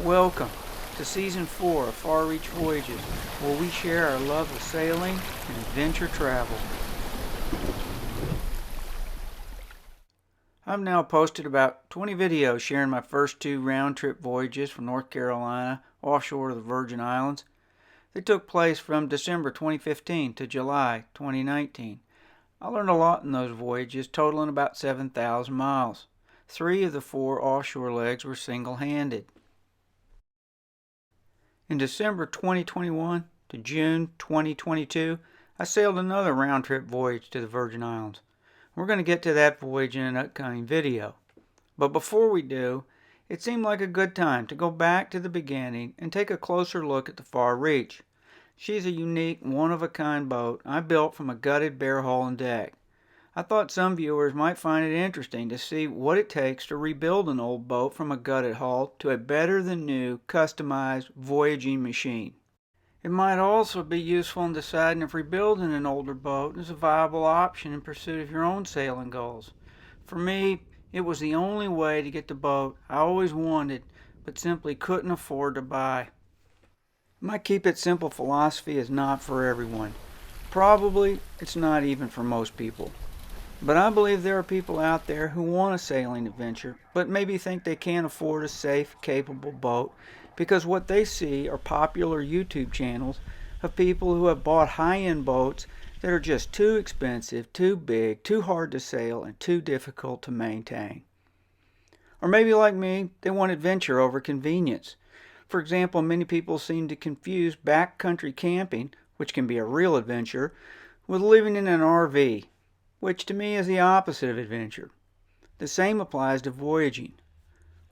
Welcome to Season 4 of Far Reach Voyages, where we share our love of sailing and adventure travel. I've now posted about 20 videos sharing my first 2 round-trip voyages from North Carolina offshore to the Virgin Islands. They took place from December 2015 to July 2019. I learned a lot in those voyages, totaling about 7,000 miles. 3 of the 4 offshore legs were single-handed. In December 2021 to June 2022, I sailed another round-trip voyage to the Virgin Islands. We're going to get to that voyage in an upcoming video. But before we do, it seemed like a good time to go back to the beginning and take a closer look at the Far Reach. She's a unique, one-of-a-kind boat I built from a gutted bare hull and deck. I thought some viewers might find it interesting to see what it takes to rebuild an old boat from a gutted hull to a better-than-new, customized voyaging machine. It might also be useful in deciding if rebuilding an older boat is a viable option in pursuit of your own sailing goals. For me, it was the only way to get the boat I always wanted but simply couldn't afford to buy. My keep it simple philosophy is not for everyone. Probably it's not even for most people. But I believe there are people out there who want a sailing adventure, but maybe think they can't afford a safe, capable boat because what they see are popular YouTube channels of people who have bought high-end boats that are just too expensive, too big, too hard to sail, and too difficult to maintain. Or maybe like me, they want adventure over convenience. For example, many people seem to confuse backcountry camping, which can be a real adventure, with living in an RV, which to me is the opposite of adventure. The same applies to voyaging.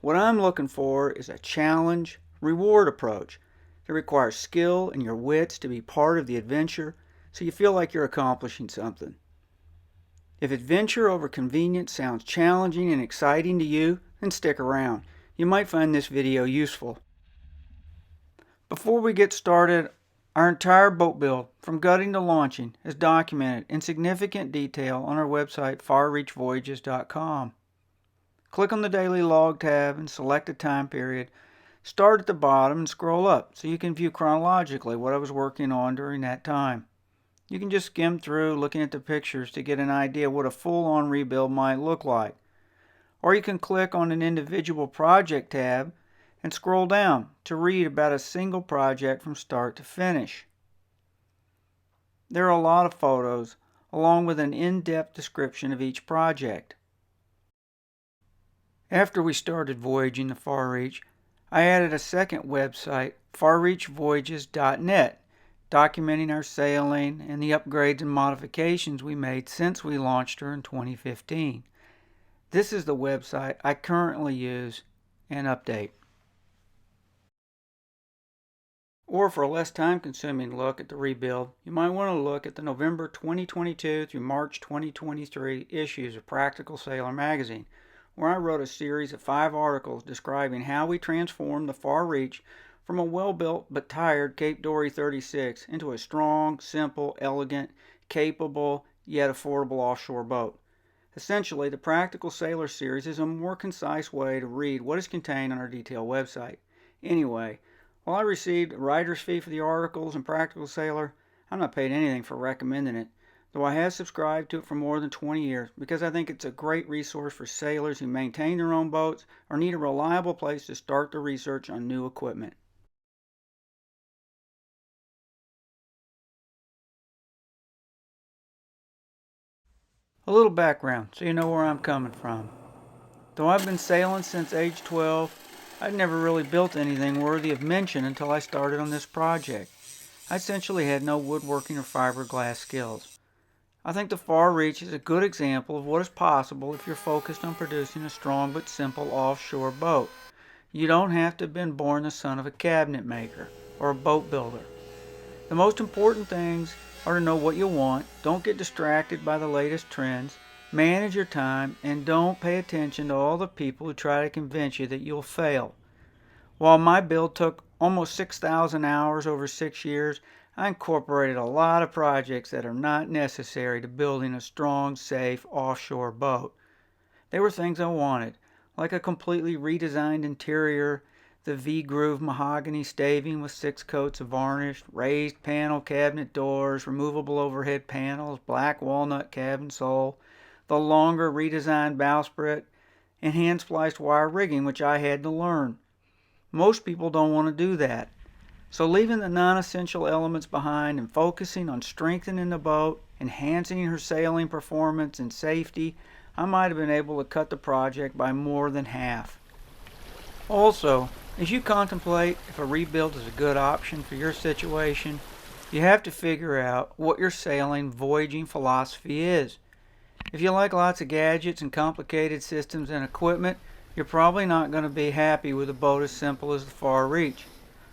What I'm looking for is a challenge-reward approach that requires skill and your wits to be part of the adventure so you feel like you're accomplishing something. If adventure over convenience sounds challenging and exciting to you, then stick around. You might find this video useful. Before we get started, our entire boat build, from gutting to launching, is documented in significant detail on our website, farreachvoyages.com. Click on the Daily Log tab and select a time period. Start at the bottom and scroll up so you can view chronologically what I was working on during that time. You can just skim through looking at the pictures to get an idea what a full-on rebuild might look like. Or you can click on an individual project tab and scroll down to read about a single project from start to finish. There are a lot of photos, along with an in-depth description of each project. After we started voyaging the Far Reach, I added a second website, farreachvoyages.net, documenting our sailing and the upgrades and modifications we made since we launched her in 2015. This is the website I currently use and update. Or for a less time-consuming look at the rebuild, you might want to look at the November 2022 through March 2023 issues of Practical Sailor magazine, where I wrote a series of 5 articles describing how we transformed the Far Reach from a well-built but tired Cape Dory 36 into a strong, simple, elegant, capable, yet affordable offshore boat. Essentially, the Practical Sailor series is a more concise way to read what is contained on our detailed website. Anyway, while I received a writer's fee for the articles in Practical Sailor, I'm not paid anything for recommending it, though I have subscribed to it for more than 20 years because I think it's a great resource for sailors who maintain their own boats or need a reliable place to start their research on new equipment. A little background so you know where I'm coming from. Though I've been sailing since age 12, I'd never really built anything worthy of mention until I started on this project. I essentially had no woodworking or fiberglass skills. I think the Far Reach is a good example of what is possible if you're focused on producing a strong but simple offshore boat. You don't have to have been born the son of a cabinet maker or a boat builder. The most important things are to know what you want, don't get distracted by the latest trends, manage your time, and don't pay attention to all the people who try to convince you that you'll fail. While my build took almost 6,000 hours over 6 years, I incorporated a lot of projects that are not necessary to building a strong, safe, offshore boat. They were things I wanted, like a completely redesigned interior, the V-groove mahogany staving with 6 coats of varnish, raised panel cabinet doors, removable overhead panels, black walnut cabin sole, the longer redesigned bowsprit, and hand-spliced wire rigging, which I had to learn. Most people don't want to do that. So leaving the non-essential elements behind and focusing on strengthening the boat, enhancing her sailing performance and safety, I might have been able to cut the project by more than half. Also, as you contemplate if a rebuild is a good option for your situation, you have to figure out what your sailing voyaging philosophy is. If you like lots of gadgets and complicated systems and equipment, you're probably not going to be happy with a boat as simple as the Far Reach.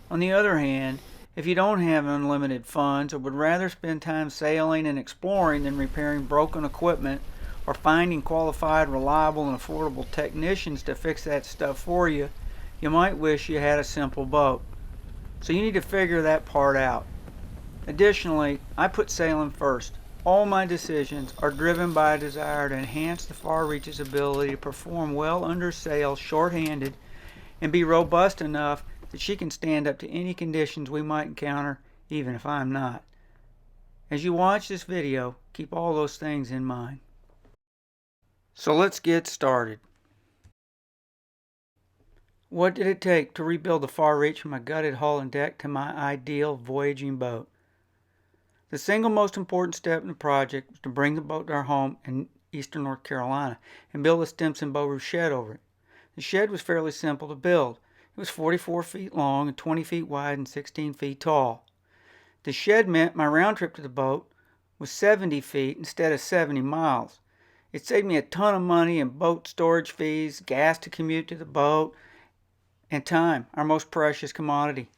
On the other hand, if you don't have unlimited funds or would rather spend time sailing and exploring than repairing broken equipment or finding qualified, reliable, and affordable technicians to fix that stuff for you, you might wish you had a simple boat. So you need to figure that part out. Additionally, I put sailing first. All my decisions are driven by a desire to enhance the Far Reach's ability to perform well under sail short-handed and be robust enough that she can stand up to any conditions we might encounter, even if I'm not. As you watch this video, keep all those things in mind. So let's get started. What did it take to rebuild the Far Reach from a gutted hull and deck to my ideal voyaging boat? The single most important step in the project was to bring the boat to our home in eastern North Carolina and build a Stimson bow roof shed over it. The shed was fairly simple to build. It was 44 feet long and 20 feet wide and 16 feet tall. The shed meant my round trip to the boat was 70 feet instead of 70 miles. It saved me a ton of money in boat storage fees, gas to commute to the boat, and time, our most precious commodity.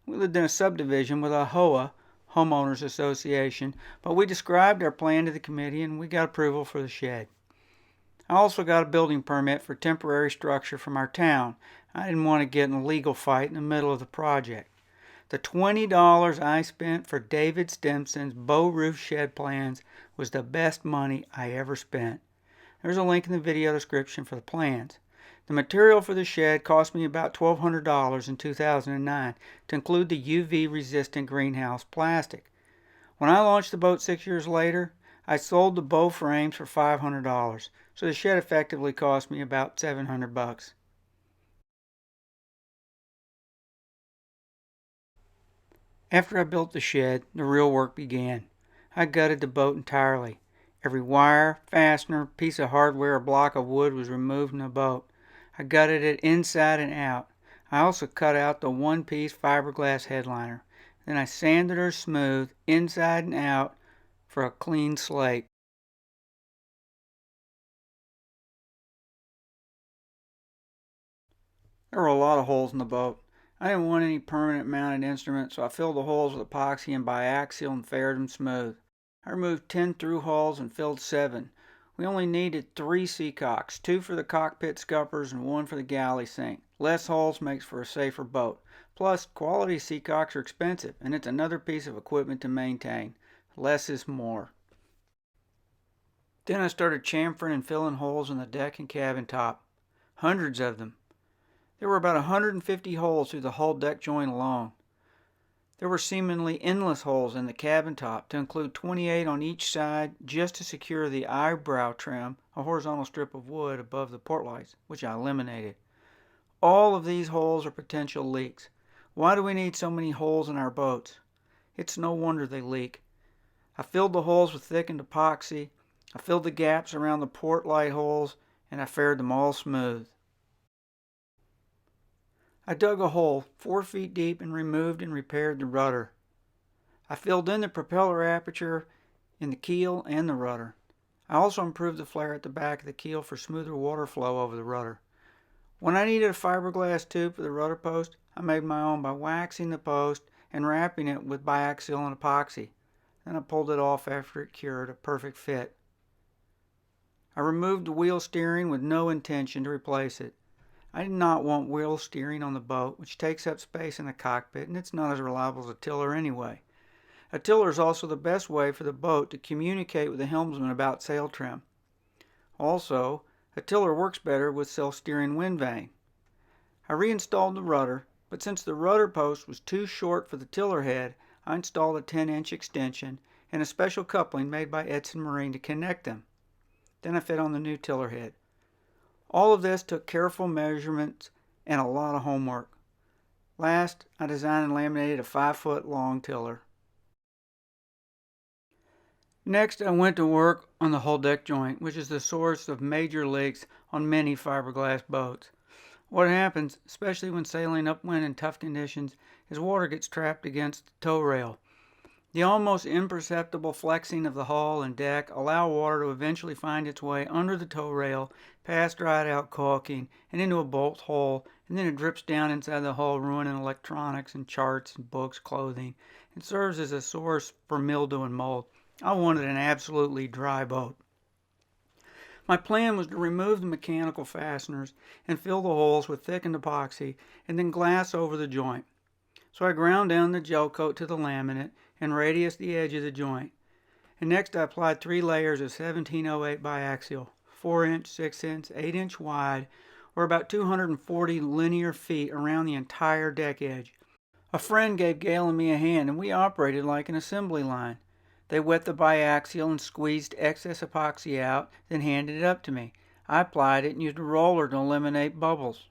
We lived in a subdivision with a HOA, Homeowners Association, but we described our plan to the committee and we got approval for the shed. I also got a building permit for temporary structure from our town. I didn't want to get in a legal fight in the middle of the project. The $20 I spent for David Stimson's bow roof shed plans was the best money I ever spent. There's a link in the video description for the plans. The material for the shed cost me about $1,200 in 2009 to include the UV-resistant greenhouse plastic. When I launched the boat 6 years later, I sold the bow frames for $500, so the shed effectively cost me about $700. After I built the shed, the real work began. I gutted the boat entirely. Every wire, fastener, piece of hardware, or block of wood was removed from the boat. I gutted it inside and out. I also cut out the one-piece fiberglass headliner. Then I sanded her smooth, inside and out, for a clean slate. There were a lot of holes in the boat. I didn't want any permanent mounted instruments, so I filled the holes with epoxy and biaxial and faired them smooth. I removed 10 through holes and filled 7. We only needed 3 seacocks, 2 for the cockpit scuppers and 1 for the galley sink. Less holes makes for a safer boat. Plus, quality seacocks are expensive, and it's another piece of equipment to maintain. Less is more. Then I started chamfering and filling holes in the deck and cabin top. Hundreds of them. There were about 150 holes through the hull deck joint alone. There were seemingly endless holes in the cabin top, to include 28 on each side just to secure the eyebrow trim, a horizontal strip of wood above the port lights, which I eliminated. All of these holes are potential leaks. Why do we need so many holes in our boats? It's no wonder they leak. I filled the holes with thickened epoxy, I filled the gaps around the port light holes, and I faired them all smooth. I dug a hole 4 feet deep and removed and repaired the rudder. I filled in the propeller aperture in the keel and the rudder. I also improved the flare at the back of the keel for smoother water flow over the rudder. When I needed a fiberglass tube for the rudder post, I made my own by waxing the post and wrapping it with biaxial and epoxy. Then I pulled it off after it cured, a perfect fit. I removed the wheel steering with no intention to replace it. I did not want wheel steering on the boat, which takes up space in the cockpit, and it's not as reliable as a tiller anyway. A tiller is also the best way for the boat to communicate with the helmsman about sail trim. Also, a tiller works better with self-steering wind vane. I reinstalled the rudder, but since the rudder post was too short for the tiller head, I installed a 10-inch extension and a special coupling made by Edson Marine to connect them. Then I fit on the new tiller head. All of this took careful measurements and a lot of homework. Last, I designed and laminated a 5-foot long tiller. Next, I went to work on the hull deck joint, which is the source of major leaks on many fiberglass boats. What happens, especially when sailing upwind in tough conditions, is water gets trapped against the tow rail. The almost imperceptible flexing of the hull and deck allow water to eventually find its way under the tow rail, past dried out caulking, and into a bolt hole, and then it drips down inside the hull, ruining electronics and charts and books, clothing, and serves as a source for mildew and mold. I wanted an absolutely dry boat. My plan was to remove the mechanical fasteners and fill the holes with thickened epoxy and then glass over the joint. So I ground down the gel coat to the laminate and radiused the edge of the joint. And next I applied 3 layers of 1708 biaxial, 4-inch, 6-inch, 8-inch wide, or about 240 linear feet around the entire deck edge. A friend gave Gail and me a hand, and we operated like an assembly line. They wet the biaxial and squeezed excess epoxy out, then handed it up to me. I applied it and used a roller to eliminate bubbles.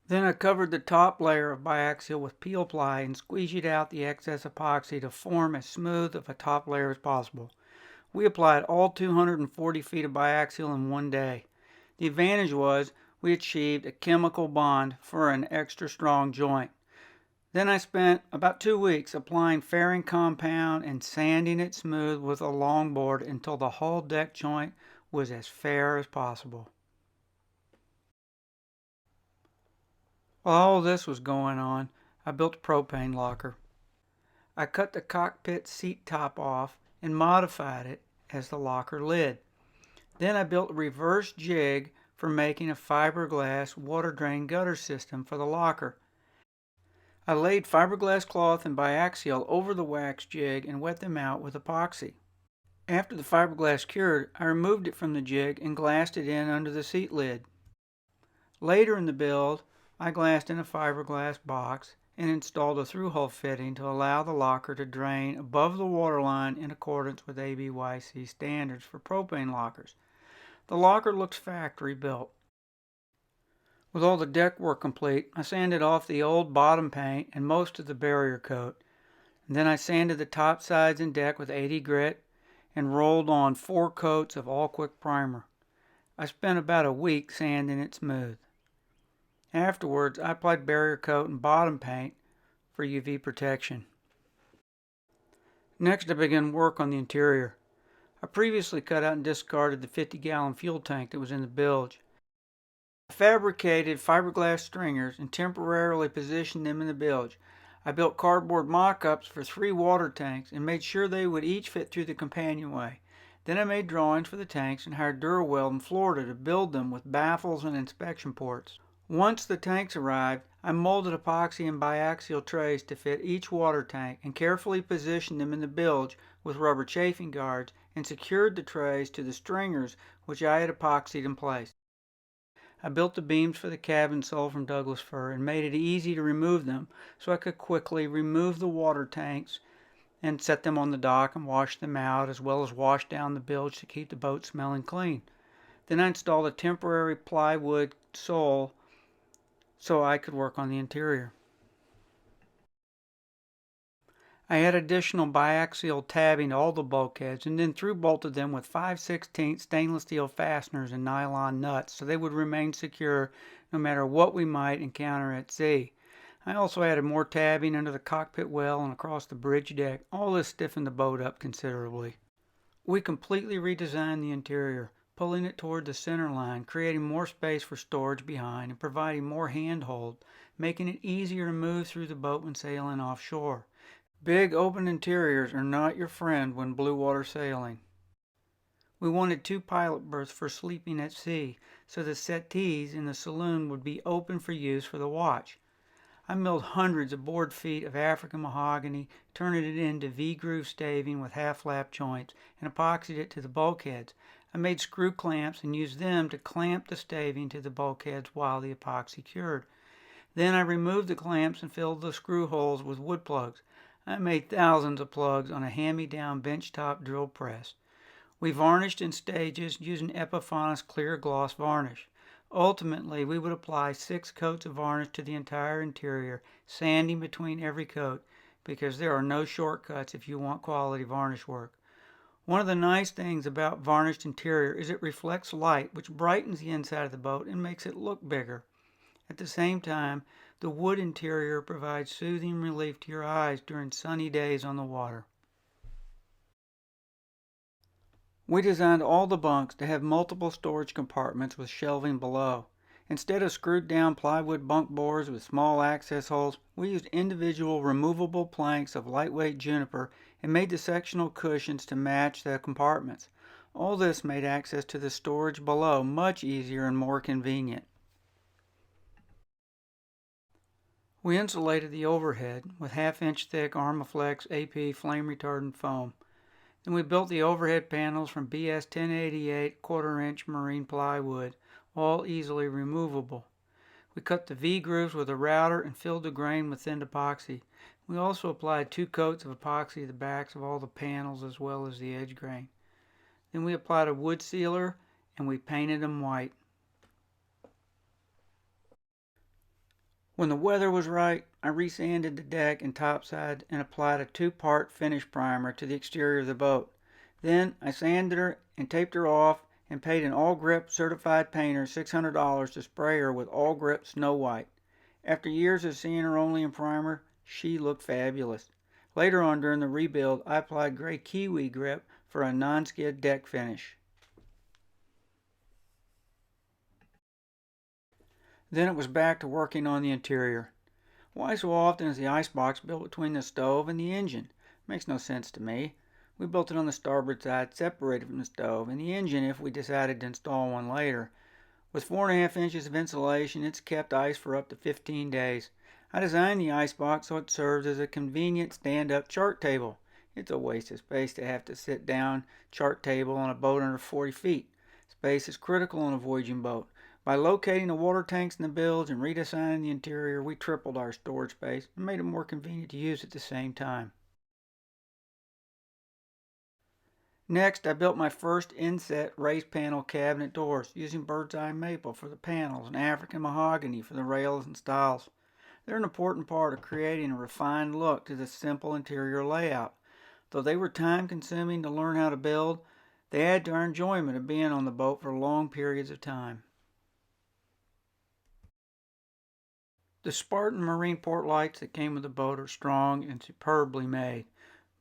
Then I covered the top layer of biaxial with peel ply and squeegeed out the excess epoxy to form as smooth of a top layer as possible. We applied all 240 feet of biaxial in one day. The advantage was we achieved a chemical bond for an extra strong joint. Then I spent about 2 weeks applying fairing compound and sanding it smooth with a longboard until the whole deck joint was as fair as possible. While all this was going on, I built a propane locker. I cut the cockpit seat top off and modified it as the locker lid. Then I built a reverse jig for making a fiberglass water drain gutter system for the locker. I laid fiberglass cloth and biaxial over the wax jig and wet them out with epoxy. After the fiberglass cured, I removed it from the jig and glassed it in under the seat lid. Later in the build, I glassed in a fiberglass box and installed a through-hole fitting to allow the locker to drain above the waterline in accordance with ABYC standards for propane lockers. The locker looks factory built. With all the deck work complete, I sanded off the old bottom paint and most of the barrier coat. And then I sanded the top sides and deck with 80 grit and rolled on 4 coats of all-quick primer. I spent about a week sanding it smooth. Afterwards, I applied barrier coat and bottom paint for UV protection. Next, I began work on the interior. I previously cut out and discarded the 50-gallon fuel tank that was in the bilge. I fabricated fiberglass stringers and temporarily positioned them in the bilge. I built cardboard mock-ups for 3 water tanks and made sure they would each fit through the companionway. Then I made drawings for the tanks and hired Durweld in Florida to build them with baffles and inspection ports. Once the tanks arrived, I molded epoxy and biaxial trays to fit each water tank and carefully positioned them in the bilge with rubber chafing guards and secured the trays to the stringers which I had epoxied in place. I built the beams for the cabin sold from Douglas fir and made it easy to remove them so I could quickly remove the water tanks and set them on the dock and wash them out, as well as wash down the bilge to keep the boat smelling clean. Then I installed a temporary plywood sole so I could work on the interior. I had additional biaxial tabbing to all the bulkheads and then through-bolted them with 5/16 stainless steel fasteners and nylon nuts so they would remain secure no matter what we might encounter at sea. I also added more tabbing under the cockpit well and across the bridge deck. All this stiffened the boat up considerably. We completely redesigned the interior, pulling it toward the center line, creating more space for storage behind and providing more handhold, making it easier to move through the boat when sailing offshore. Big open interiors are not your friend when blue water sailing. We wanted 2 pilot berths for sleeping at sea, so the settees in the saloon would be open for use for the watch. I milled hundreds of board feet of African mahogany, turning it into V-groove staving with half-lap joints, and epoxied it to the bulkheads. I made screw clamps and used them to clamp the staving to the bulkheads while the epoxy cured. Then I removed the clamps and filled the screw holes with wood plugs. I made thousands of plugs on a hand-me-down benchtop drill press. We varnished in stages using Epiphanis clear gloss varnish. Ultimately, we would apply 6 coats of varnish to the entire interior, sanding between every coat, because there are no shortcuts if you want quality varnish work. One of the nice things about varnished interior is it reflects light, which brightens the inside of the boat and makes it look bigger. At the same time, the wood interior provides soothing relief to your eyes during sunny days on the water. We designed all the bunks to have multiple storage compartments with shelving below. Instead of screwed down plywood bunk boards with small access holes, we used individual removable planks of lightweight juniper and made the sectional cushions to match the compartments. All this made access to the storage below much easier and more convenient. We insulated the overhead with half-inch thick Armaflex AP flame retardant foam. Then we built the overhead panels from BS 1088 quarter-inch marine plywood, all easily removable. We cut the V-grooves with a router and filled the grain with thin epoxy. We also applied 2 coats of epoxy to the backs of all the panels as well as the edge grain. Then we applied a wood sealer and we painted them white. When the weather was right, I resanded the deck and topside and applied a 2-part finish primer to the exterior of the boat. Then I sanded her and taped her off and paid an All Grip certified painter $600 to spray her with All Grip Snow White. After years of seeing her only in primer, she looked fabulous. Later on during the rebuild, I applied gray kiwi grip for a non-skid deck finish. Then it was back to working on the interior. Why so often is the icebox built between the stove and the engine? Makes no sense to me. We built it on the starboard side, separated from the stove, and the engine if we decided to install one later. With 4.5 inches of insulation, it's kept ice for up to 15 days. I designed the icebox so it serves as a convenient stand-up chart table. It's a waste of space to have to sit down chart table on a boat under 40 feet. Space is critical on a voyaging boat. By locating the water tanks in the bilge and redesigning the interior, we tripled our storage space and made it more convenient to use at the same time. Next, I built my first inset raised panel cabinet doors using bird's eye maple for the panels and African mahogany for the rails and stiles. They're an important part of creating a refined look to this simple interior layout. Though they were time-consuming to learn how to build, they add to our enjoyment of being on the boat for long periods of time. The Spartan marine port lights that came with the boat are strong and superbly made,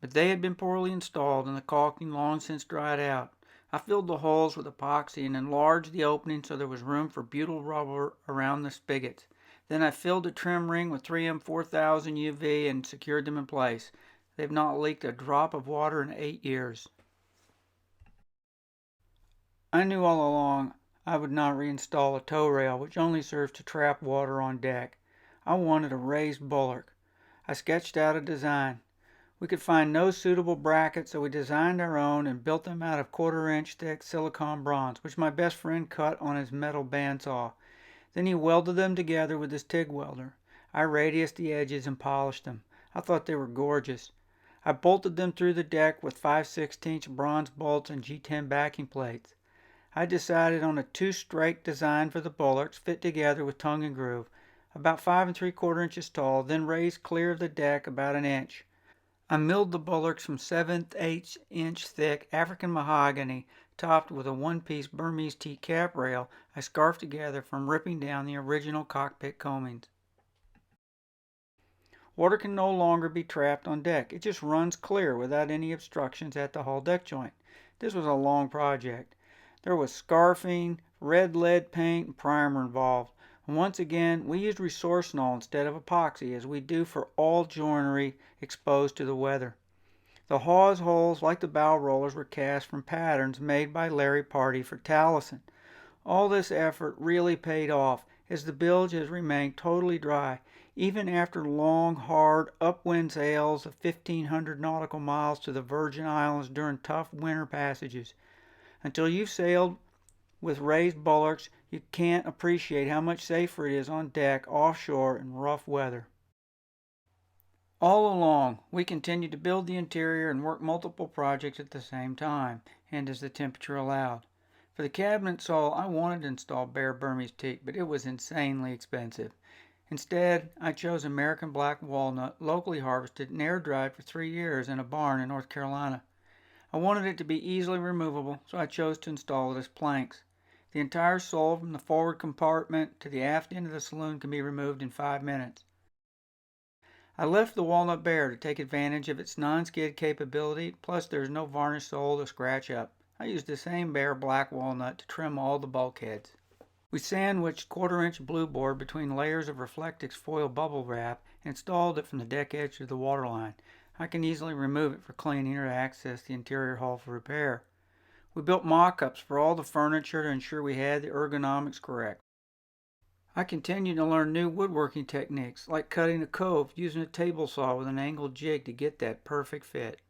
but they had been poorly installed and the caulking long since dried out. I filled the holes with epoxy and enlarged the opening so there was room for butyl rubber around the spigots. Then I filled the trim ring with 3M 4000 UV and secured them in place. They've not leaked a drop of water in 8 years. I knew all along I would not reinstall a tow rail, which only serves to trap water on deck. I wanted a raised bulwark. I sketched out a design. We could find no suitable brackets, so we designed our own and built them out of 1/4-inch thick silicone bronze, which my best friend cut on his metal bandsaw. Then he welded them together with his TIG welder. I radiused the edges and polished them. I thought they were gorgeous. I bolted them through the deck with 5/16" bronze bolts and G10 backing plates. I decided on a 2-strake design for the bulwarks, fit together with tongue and groove, about 5 3/4 inches tall, then raised clear of the deck about 1 inch. I milled the bulwarks from 7/8 inch thick African mahogany, topped with a 1-piece Burmese teak cap rail I scarfed together from ripping down the original cockpit coamings. Water can no longer be trapped on deck. It just runs clear without any obstructions at the hull deck joint. This was a long project. There was scarfing, red lead paint, and primer involved. And once again, we used resorcinol instead of epoxy, as we do for all joinery exposed to the weather. The hawse holes, like the bow rollers, were cast from patterns made by Larry Pardee for Taliesin. All this effort really paid off, as the bilge has remained totally dry, even after long, hard, upwind sails of 1,500 nautical miles to the Virgin Islands during tough winter passages. Until you've sailed with raised bulwarks, you can't appreciate how much safer it is on deck, offshore, in rough weather. All along, we continued to build the interior and work multiple projects at the same time, and as the temperature allowed. For the cabinet sole, I wanted to install bare Burmese teak, but it was insanely expensive. Instead, I chose American black walnut, locally harvested and air-dried for 3 years in a barn in North Carolina. I wanted it to be easily removable, so I chose to install it as planks. The entire sole from the forward compartment to the aft end of the saloon can be removed in 5 minutes. I left the walnut bare to take advantage of its non-skid capability, plus there's no varnish sole to scratch up. I used the same bare black walnut to trim all the bulkheads. We sandwiched 1/4-inch blue board between layers of Reflectix foil bubble wrap and installed it from the deck edge to the waterline. I can easily remove it for cleaning or to access the interior hull for repair. We built mock-ups for all the furniture to ensure we had the ergonomics correct. I continued to learn new woodworking techniques, like cutting a cove using a table saw with an angled jig to get that perfect fit.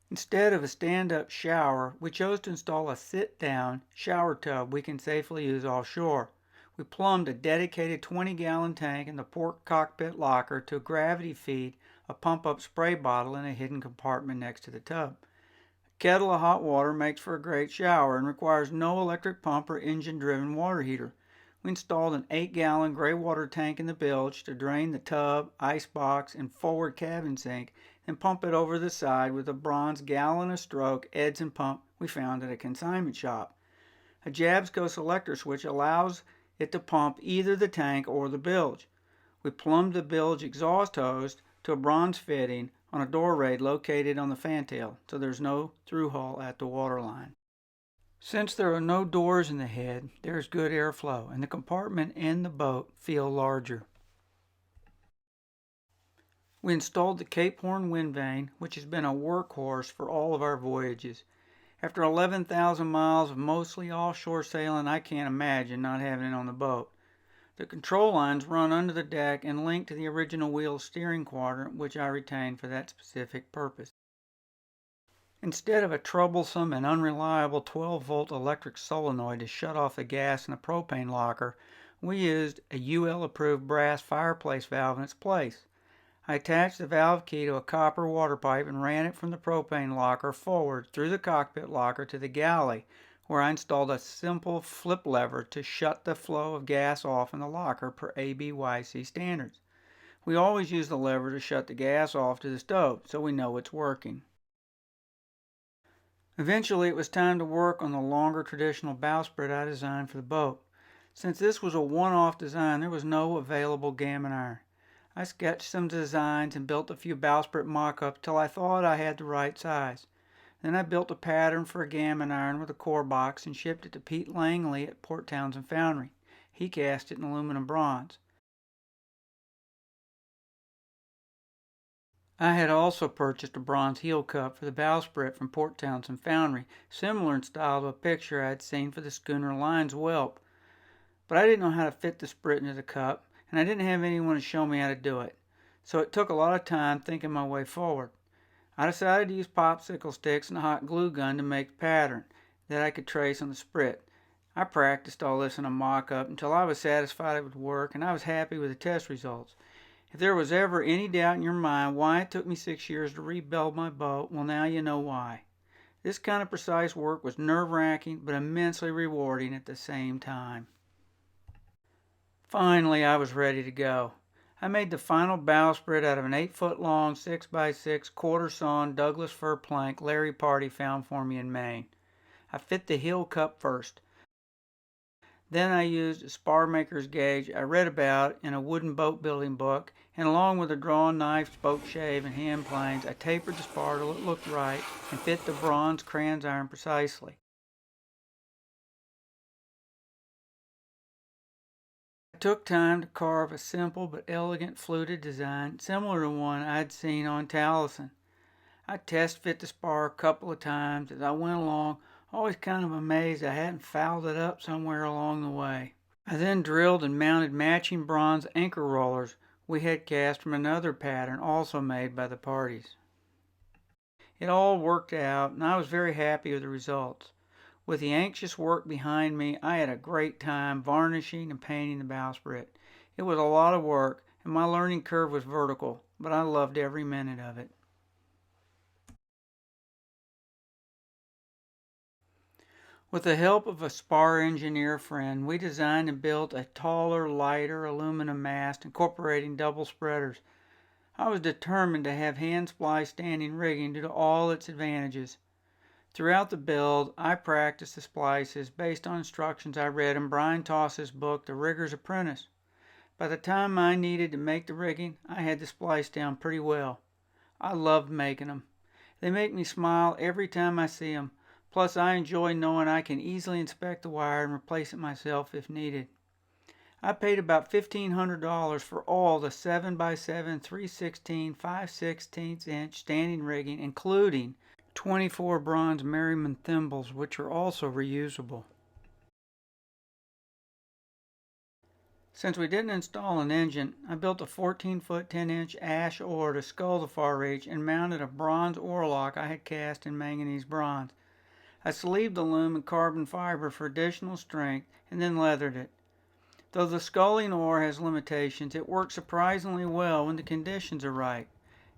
Instead of a stand-up shower, we chose to install a sit-down shower tub we can safely use offshore. We plumbed a dedicated 20-gallon tank in the port cockpit locker to gravity feed a pump-up spray bottle in a hidden compartment next to the tub. Kettle of hot water makes for a great shower and requires no electric pump or engine-driven water heater. We installed an 8-gallon gray water tank in the bilge to drain the tub, icebox, and forward cabin sink, and pump it over the side with a bronze gallon-a-stroke Edson pump we found at a consignment shop. A Jabsco selector switch allows it to pump either the tank or the bilge. We plumbed the bilge exhaust hose to a bronze fitting on a door rail located on the fantail, so there's no through hull at the waterline. Since there are no doors in the head, there is good airflow, and the compartment and the boat feel larger. We installed the Cape Horn wind vane, which has been a workhorse for all of our voyages. After 11,000 miles of mostly offshore sailing, I can't imagine not having it on the boat. The control lines run under the deck and link to the original wheel's steering quadrant, which I retained for that specific purpose. Instead of a troublesome and unreliable 12-volt electric solenoid to shut off the gas in the propane locker, we used a UL-approved brass fireplace valve in its place. I attached the valve key to a copper water pipe and ran it from the propane locker forward through the cockpit locker to the galley, where I installed a simple flip lever to shut the flow of gas off in the locker per ABYC standards. We always use the lever to shut the gas off to the stove, so we know it's working. Eventually, it was time to work on the longer traditional bowsprit I designed for the boat. Since this was a one-off design, there was no available gammon iron. I sketched some designs and built a few bowsprit mock-ups till I thought I had the right size. Then I built a pattern for a gammon iron with a core box and shipped it to Pete Langley at Port Townsend Foundry. He cast it in aluminum bronze. I had also purchased a bronze heel cup for the bowsprit from Port Townsend Foundry, similar in style to a picture I had seen for the schooner Lion's Whelp. But I didn't know how to fit the sprit into the cup, and I didn't have anyone to show me how to do it. So it took a lot of time thinking my way forward. I decided to use popsicle sticks and a hot glue gun to make a pattern that I could trace on the sprit. I practiced all this in a mock-up until I was satisfied it would work, and I was happy with the test results. If there was ever any doubt in your mind why it took me 6 years to rebuild my boat, well, now you know why. This kind of precise work was nerve-wracking but immensely rewarding at the same time. Finally, I was ready to go. I made the final bowsprit out of an 8-foot-long 6x6 quarter-sawn Douglas fir plank Larry Party found for me in Maine. I fit the heel cup first. Then I used a spar maker's gauge I read about in a wooden boat building book, and along with a drawn knife, spoke shave, and hand planes, I tapered the spar till it looked right and fit the bronze Kranz iron precisely. I took time to carve a simple but elegant fluted design similar to one I'd seen on Taliesin. I test fit the spar a couple of times as I went along, always kind of amazed I hadn't fouled it up somewhere along the way. I then drilled and mounted matching bronze anchor rollers we had cast from another pattern also made by the parties. It all worked out, and I was very happy with the results. With the anxious work behind me, I had a great time varnishing and painting the bowsprit. It was a lot of work, and my learning curve was vertical, but I loved every minute of it. With the help of a spar engineer friend, we designed and built a taller, lighter aluminum mast incorporating double spreaders. I was determined to have hand-spliced standing rigging due to all its advantages. Throughout the build, I practiced the splices based on instructions I read in Brian Toss's book, The Rigger's Apprentice. By the time I needed to make the rigging, I had the splice down pretty well. I loved making them. They make me smile every time I see them. Plus, I enjoy knowing I can easily inspect the wire and replace it myself if needed. I paid about $1,500 for all the 7x7, 3/16, 5/16 inch standing rigging, including 24 bronze Merriman thimbles, which are also reusable. Since we didn't install an engine, I built a 14-foot 10-inch ash oar to scull the far reach and mounted a bronze oar lock I had cast in manganese bronze. I sleeved the loom in carbon fiber for additional strength and then leathered it. Though the sculling oar has limitations, it works surprisingly well when the conditions are right.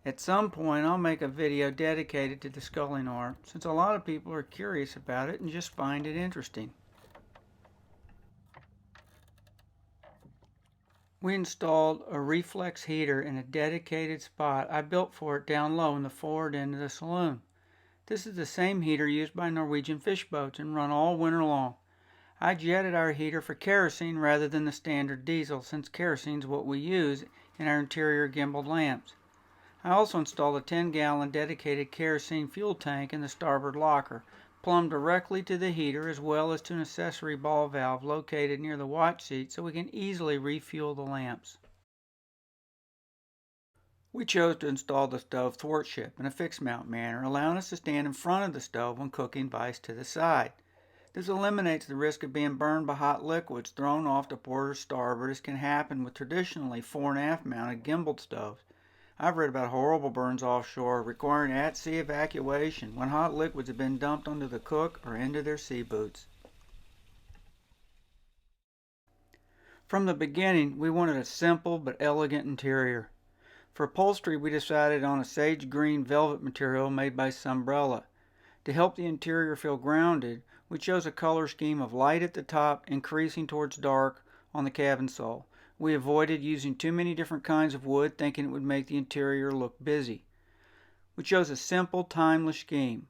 At some point, I'll make a video dedicated to the sculling oar, since a lot of people are curious about it and just find it interesting. We installed a reflex heater in a dedicated spot I built for it down low in the forward end of the saloon. This is the same heater used by Norwegian fish boats and run all winter long. I jetted our heater for kerosene rather than the standard diesel, since kerosene is what we use in our interior gimbaled lamps. I also installed a 10-gallon dedicated kerosene fuel tank in the starboard locker, plumbed directly to the heater, as well as to an accessory ball valve located near the watch seat so we can easily refuel the lamps. We chose to install the stove thwartship in a fixed mount manner, allowing us to stand in front of the stove when cooking vice to the side. This eliminates the risk of being burned by hot liquids thrown off to port or starboard, as can happen with traditionally fore and aft mounted gimbaled stoves. I've read about horrible burns offshore requiring at-sea evacuation when hot liquids have been dumped onto the cook or into their sea boots. From the beginning, we wanted a simple but elegant interior. For upholstery, we decided on a sage green velvet material made by Sunbrella. To help the interior feel grounded, we chose a color scheme of light at the top, increasing towards dark on the cabin sole. We avoided using too many different kinds of wood, thinking it would make the interior look busy. We chose a simple, timeless scheme.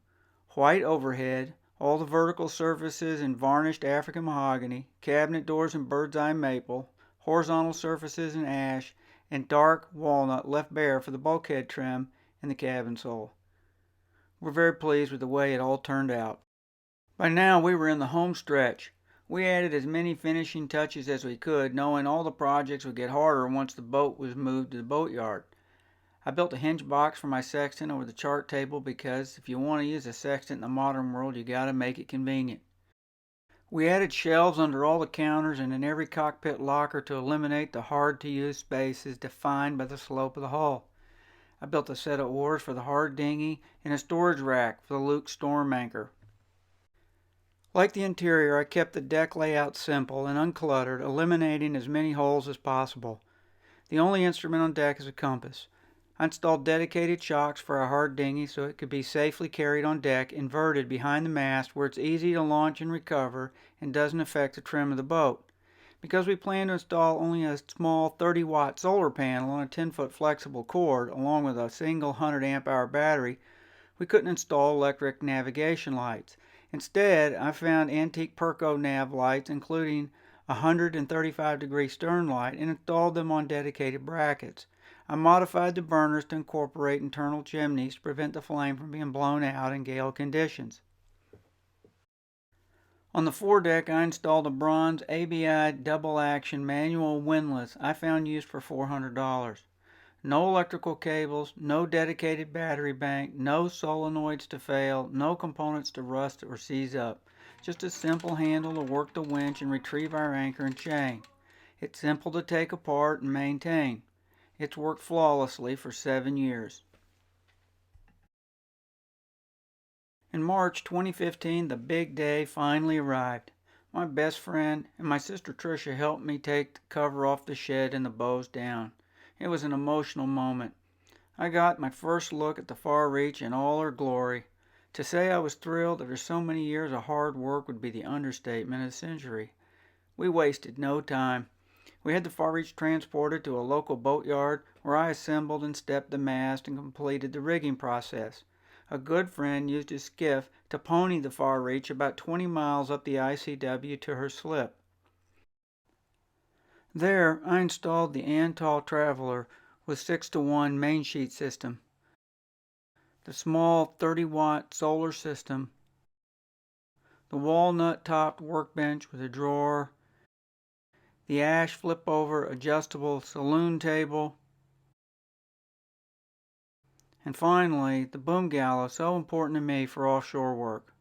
White overhead, all the vertical surfaces in varnished African mahogany, cabinet doors in bird's eye maple, horizontal surfaces in ash, and dark walnut left bare for the bulkhead trim and the cabin sole. We're very pleased with the way it all turned out. By now we were in the home stretch. We added as many finishing touches as we could, knowing all the projects would get harder once the boat was moved to the boatyard. I built a hinge box for my sextant over the chart table because if you want to use a sextant in the modern world, you got to make it convenient. We added shelves under all the counters and in every cockpit locker to eliminate the hard-to-use spaces defined by the slope of the hull. I built a set of oars for the hard dinghy and a storage rack for the Luke storm anchor. Like the interior, I kept the deck layout simple and uncluttered, eliminating as many holes as possible. The only instrument on deck is a compass. I installed dedicated shocks for our hard dinghy so it could be safely carried on deck, inverted behind the mast where it's easy to launch and recover and doesn't affect the trim of the boat. Because we plan to install only a small 30-watt solar panel on a 10-foot flexible cord along with a single 100 amp hour battery, we couldn't install electric navigation lights. Instead, I found antique Perco nav lights including a 135-degree stern light and installed them on dedicated brackets. I modified the burners to incorporate internal chimneys to prevent the flame from being blown out in gale conditions. On the foredeck, I installed a bronze ABI double-action manual windlass I found used for $400. No electrical cables, no dedicated battery bank, no solenoids to fail, no components to rust or seize up. Just a simple handle to work the winch and retrieve our anchor and chain. It's simple to take apart and maintain. It's worked flawlessly for 7 years. In March 2015, the big day finally arrived. My best friend and my sister Tricia helped me take the cover off the shed and the bows down. It was an emotional moment. I got my first look at the far reach in all her glory. To say I was thrilled after so many years of hard work would be the understatement of the century. We wasted no time. We had the far reach transported to a local boatyard where I assembled and stepped the mast and completed the rigging process. A good friend used his skiff to pony the far reach about 20 miles up the ICW to her slip. There, I installed the Antal Traveler with 6-to-1 main sheet system, the small 30-watt solar system, the walnut-topped workbench with a drawer, the ash flip-over adjustable saloon table, and finally, the boom gallows, so important to me for offshore work.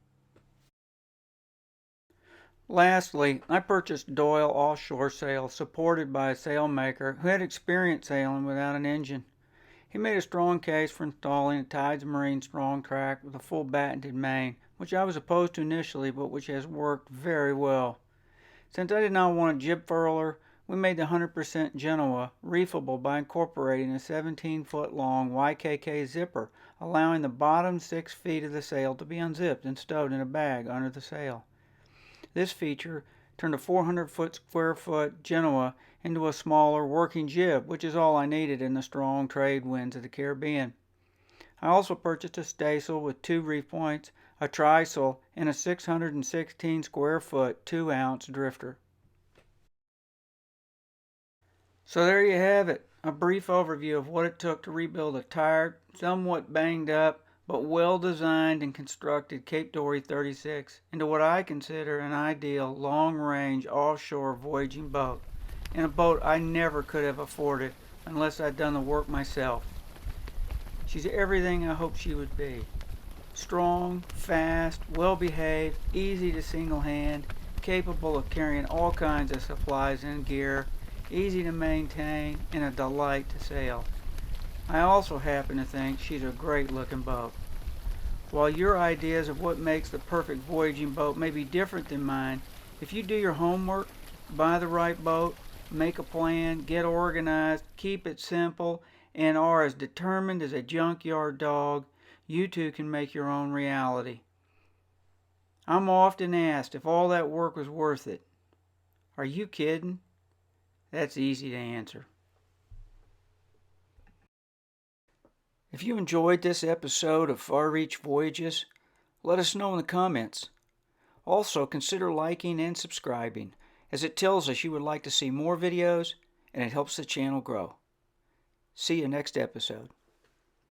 Lastly, I purchased Doyle offshore sails supported by a sailmaker who had experience sailing without an engine. He made a strong case for installing a Tides Marine strong track with a full battened main, which I was opposed to initially, but which has worked very well. Since I did not want a jib furler, we made the 100% Genoa reefable by incorporating a 17-foot long YKK zipper, allowing the bottom 6 feet of the sail to be unzipped and stowed in a bag under the sail. This feature turned a 400 square foot Genoa into a smaller working jib, which is all I needed in the strong trade winds of the Caribbean. I also purchased a staysail with 2 reef points, a trysail, and a 616 square foot 2-ounce drifter. So there you have it, a brief overview of what it took to rebuild a tired, somewhat banged up, but well-designed and constructed Cape Dory 36 into what I consider an ideal long-range offshore voyaging boat, and a boat I never could have afforded unless I'd done the work myself. She's everything I hoped she would be. Strong, fast, well-behaved, easy to single-hand, capable of carrying all kinds of supplies and gear, easy to maintain, and a delight to sail. I also happen to think she's a great looking boat. While your ideas of what makes the perfect voyaging boat may be different than mine, if you do your homework, buy the right boat, make a plan, get organized, keep it simple, and are as determined as a junkyard dog, you too can make your own reality. I'm often asked if all that work was worth it. Are you kidding? That's easy to answer. If you enjoyed this episode of Far Reach Voyages, let us know in the comments. Also, consider liking and subscribing, as it tells us you would like to see more videos and it helps the channel grow. See you next episode.